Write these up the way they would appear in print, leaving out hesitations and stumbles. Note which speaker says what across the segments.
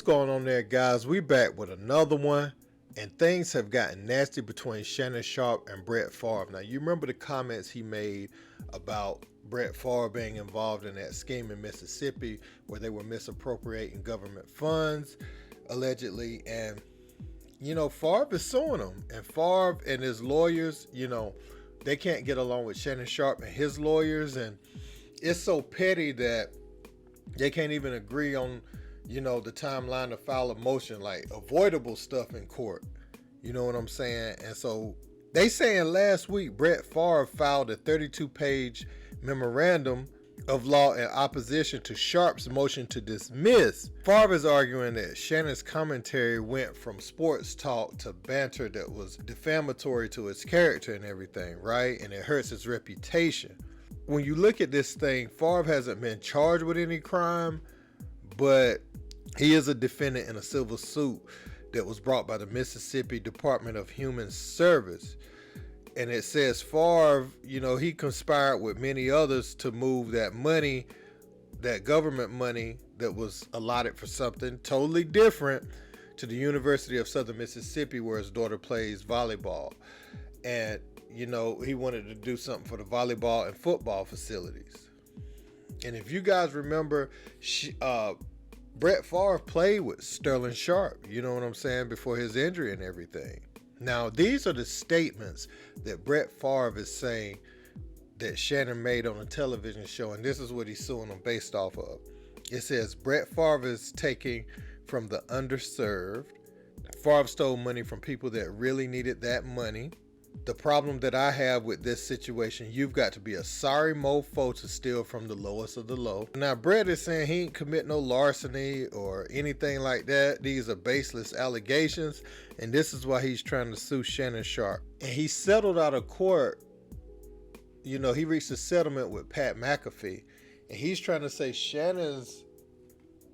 Speaker 1: going on there, guys? We back with another one, and things have gotten nasty between Shannon Sharpe and Brett Favre. Now, you remember the comments he made about Brett Favre being involved in that scheme in Mississippi where they were misappropriating government funds, allegedly, and Favre is suing him, and Favre and his lawyers, they can't get along with Shannon Sharpe and his lawyers, and it's so petty that they can't even agree on the timeline to file a motion, like avoidable stuff in court. You know what I'm saying? And so they saying last week Brett Favre filed a 32-page memorandum of law in opposition to Sharpe's motion to dismiss. Favre is arguing that Shannon's commentary went from sports talk to banter that was defamatory to his character and everything, right? And it hurts his reputation. When you look at this thing, Favre hasn't been charged with any crime, but he is a defendant in a civil suit that was brought by the Mississippi Department of Human Service. And it says Favre, he conspired with many others to move that money, that government money that was allotted for something totally different, to the University of Southern Mississippi, where his daughter plays volleyball. And, he wanted to do something for the volleyball and football facilities. And if you guys remember, Brett Favre played with Shannon Sharpe, you know what I'm saying, before his injury and everything. Now, these are the statements that Brett Favre is saying that Shannon made on a television show, and this is what he's suing them based off of. It says, Brett Favre is taking from the underserved. Favre stole money from people that really needed that money. The problem that I have with this situation, you've got to be a sorry mofo to steal from the lowest of the low. Now, Brett is saying he ain't commit no larceny or anything like that. These are baseless allegations, and this is why he's trying to sue Shannon Sharpe. And he settled out of court. He reached a settlement with Pat McAfee, and he's trying to say Shannon's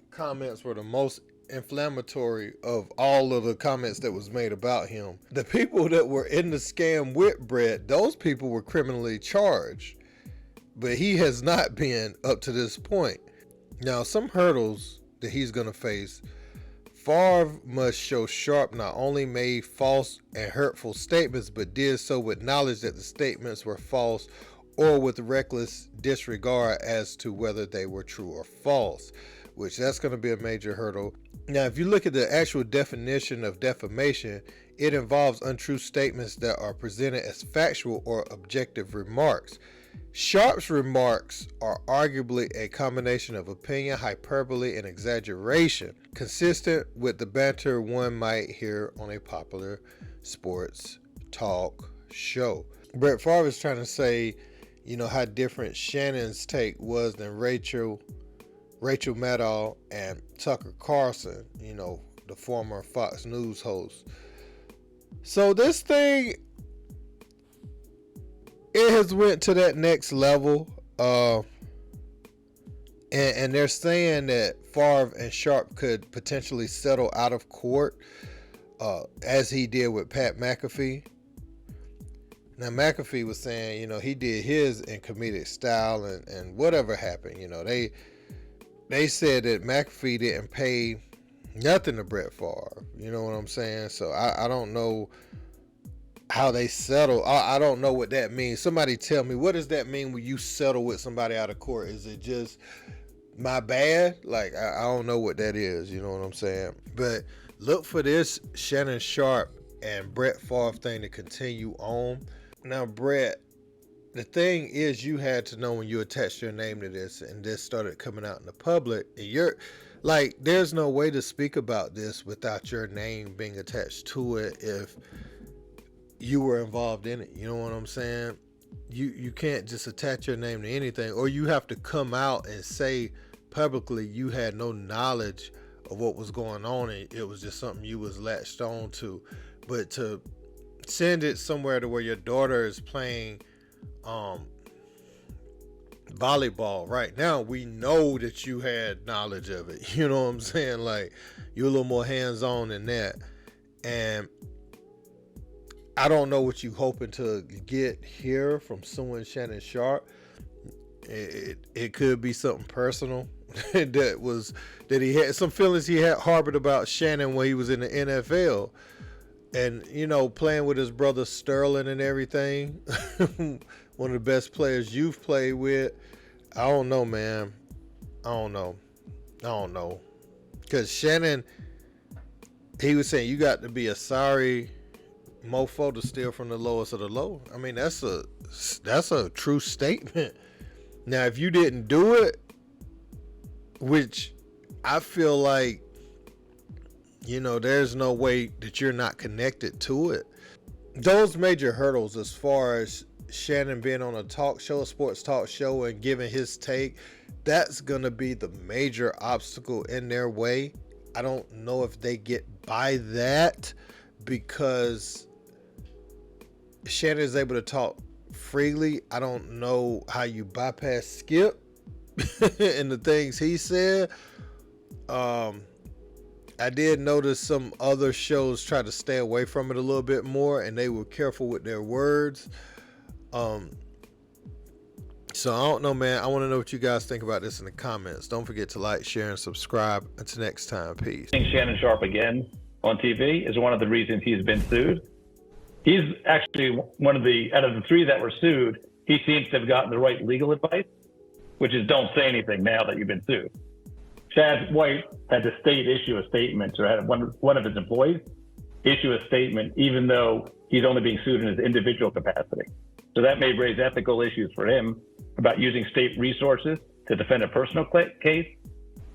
Speaker 1: comments were the most inflammatory of all of the comments that was made about him. The people that were in the scam with Brett, those people were criminally charged, but he has not been up to this point. Now, some hurdles that he's going to face: Favre must show Sharpe not only made false and hurtful statements, but did so with knowledge that the statements were false, or with reckless disregard as to whether they were true or false, which that's going to be a major hurdle. Now, if you look at the actual definition of defamation, it involves untrue statements that are presented as factual or objective remarks. Sharpe's remarks are arguably a combination of opinion, hyperbole, and exaggeration, consistent with the banter one might hear on a popular sports talk show. Brett Favre is trying to say, how different Shannon's take was than Rachel Maddow and Tucker Carlson, the former Fox News host. So this thing, it has went to that next level. And they're saying that Favre and Sharpe could potentially settle out of court, as he did with Pat McAfee. Now, McAfee was saying, he did his in comedic style, and whatever happened, they said that McAfee didn't pay nothing to Brett Favre. You know what I'm saying? So I don't know how they settle. I don't know what that means. Somebody tell me, what does that mean when you settle with somebody out of court? Is it just my bad? Like, I don't know what that is. You know what I'm saying? But look for this Shannon Sharpe and Brett Favre thing to continue on. Now, Brett, the thing is, you had to know when you attached your name to this and this started coming out in the public, and you're like, there's no way to speak about this without your name being attached to it if you were involved in it. You know what I'm saying? You can't just attach your name to anything, or you have to come out and say publicly you had no knowledge of what was going on and it was just something you was latched on to. But to send it somewhere to where your daughter is playing volleyball right now, we know that you had knowledge of it. You know what I'm saying? Like, you're a little more hands-on than that. And I don't know what you hoping to get here from suing Shannon Sharpe. It could be something personal. that he had some feelings he had harbored about Shannon when he was in the NFL, and playing with his brother Sterling and everything. One of the best players you've played with. I don't know, man. I don't know. Because Shannon, he was saying you got to be a sorry mofo to steal from the lowest of the low. I mean, that's a true statement. Now, if you didn't do it, which I feel like, there's no way that you're not connected to it. Those major hurdles as far as Shannon being on a sports talk show and giving his take, that's going to be the major obstacle in their way. I don't know if they get by that because Shannon is able to talk freely. I don't know how you bypass Skip and the things he said. I did notice some other shows try to stay away from it a little bit more, and they were careful with their words. So I don't know, man. I want to know what you guys think about this in the comments. Don't forget to like, share, and subscribe. Until next time, peace.
Speaker 2: Shannon Sharpe again on TV is one of the reasons he's been sued. He's actually out of the three that were sued, he seems to have gotten the right legal advice, which is don't say anything now that you've been sued. Chad White had the state issue a statement, or had one of his employees issue a statement, even though he's only being sued in his individual capacity. So that may raise ethical issues for him about using state resources to defend a personal case.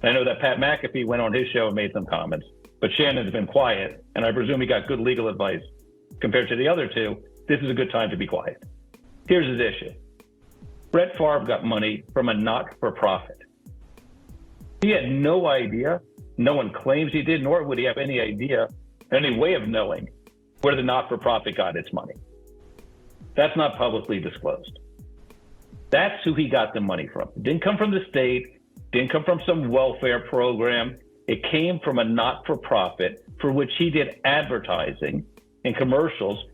Speaker 2: I know that Pat McAfee went on his show and made some comments, but Shannon's been quiet, and I presume he got good legal advice. Compared to the other two, this is a good time to be quiet. Here's his issue. Brett Favre got money from a not-for-profit. He had no idea, no one claims he did, nor would he have any idea, any way of knowing where the not-for-profit got its money. That's not publicly disclosed. That's who he got the money from. It didn't come from the state, didn't come from some welfare program. It came from a not-for-profit for which he did advertising and commercials